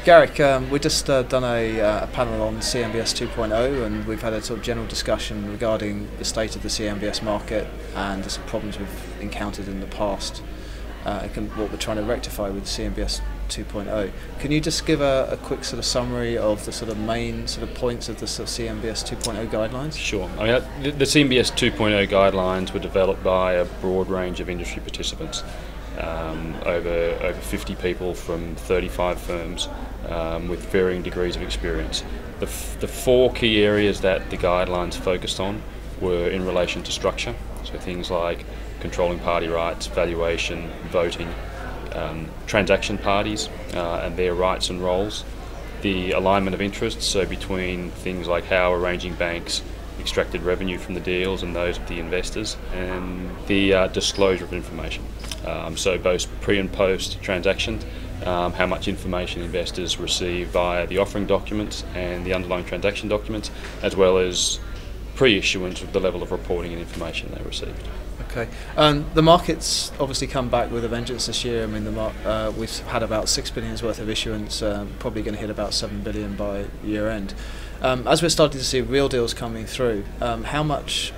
Gareck, we've just done a panel on CMBS 2.0, and we've had a sort of general discussion regarding the state of the CMBS market and the sort of problems we've encountered in the past, what we're trying to rectify with CMBS 2.0. Can you just give a quick sort of summary of the sort of main sort of points of the sort of CMBS 2.0 guidelines? Sure. I mean, the CMBS 2.0 guidelines were developed by a broad range of industry participants. Over 50 people from 35 firms with varying degrees of experience. The four key areas that the guidelines focused on were in relation to structure, so things like controlling party rights, valuation, voting, transaction parties and their rights and roles, the alignment of interests, so between things like how arranging banks extracted revenue from the deals and those of the investors, and the disclosure of information. So both pre and post transaction, how much information investors receive via the offering documents and the underlying transaction documents, as well as pre-issuance of the level of reporting and information they received. Okay, the market's obviously come back with a vengeance this year. I mean, we've had about $6 billion worth of issuance, probably going to hit about $7 billion by year end. As we're starting to see real deals coming through, how much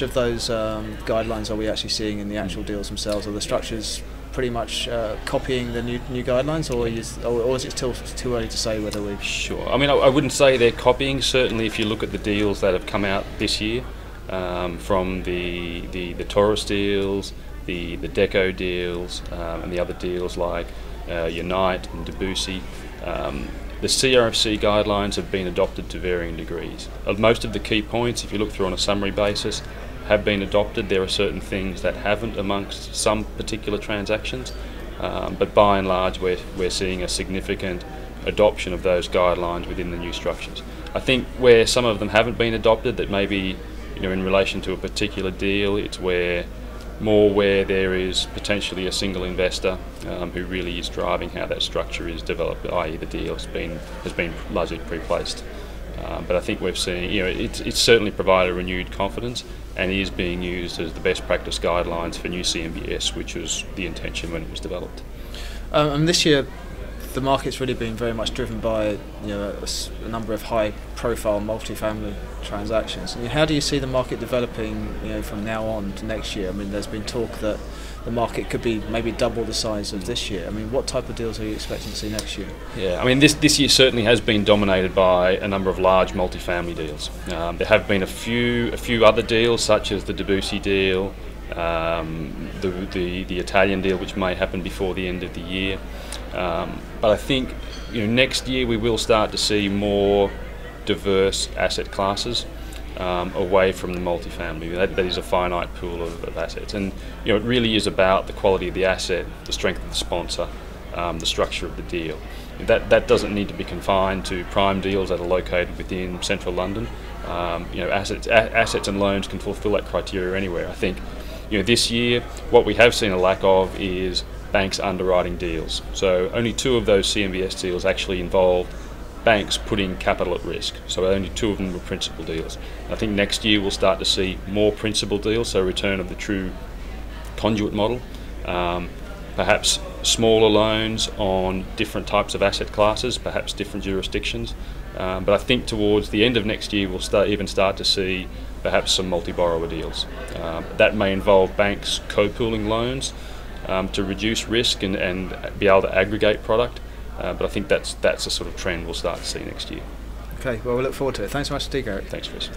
of those guidelines are we actually seeing in the actual deals themselves? Are the structures pretty much copying the new guidelines, or is it still too early to say whether we've... Sure. I mean, I wouldn't say they're copying. Certainly, if you look at the deals that have come out this year, from the Taurus deals, the Deco deals, and the other deals like Unite and Debussy, the CRFC guidelines have been adopted to varying degrees. Most of the key points, if you look through on a summary basis, have been adopted. There are certain things that haven't amongst some particular transactions, but by and large we're seeing a significant adoption of those guidelines within the new structures. I think where some of them haven't been adopted, that maybe in relation to a particular deal, it's where there is potentially a single investor who really is driving how that structure is developed, i.e. the deal has been largely pre-placed. But I think we've seen, it's certainly provided renewed confidence and is being used as the best practice guidelines for new CMBS, which was the intention when it was developed. And this year, the market's really been very much driven by a number of high-profile multifamily transactions. And how do you see the market developing from now on to next year? I mean, there's been talk that the market could be maybe double the size of this year. I mean, what type of deals are you expecting to see next year? Yeah, I mean, this year certainly has been dominated by a number of large multifamily deals. There have been a few other deals, such as the Debussy deal, the Italian deal, which may happen before the end of the year. But I think next year we will start to see more diverse asset classes away from the multifamily. That is a finite pool of assets, and it really is about the quality of the asset, the strength of the sponsor, the structure of the deal. That doesn't need to be confined to prime deals that are located within central London. Assets and loans can fulfil that criteria anywhere. I think this year what we have seen a lack of is banks underwriting deals. So only 2 of those CMBS deals actually involved banks putting capital at risk. So only 2 of them were principal deals. I think next year we'll start to see more principal deals, so return of the true conduit model. Perhaps smaller loans on different types of asset classes, perhaps different jurisdictions. But I think towards the end of next year we'll even start to see perhaps some multi-borrower deals. That may involve banks co-pooling loans to reduce risk and be able to aggregate product, but I think that's a sort of trend we'll start to see next year. Okay, well, we look forward to it. Thanks so much, Gareck. Thanks, Chris.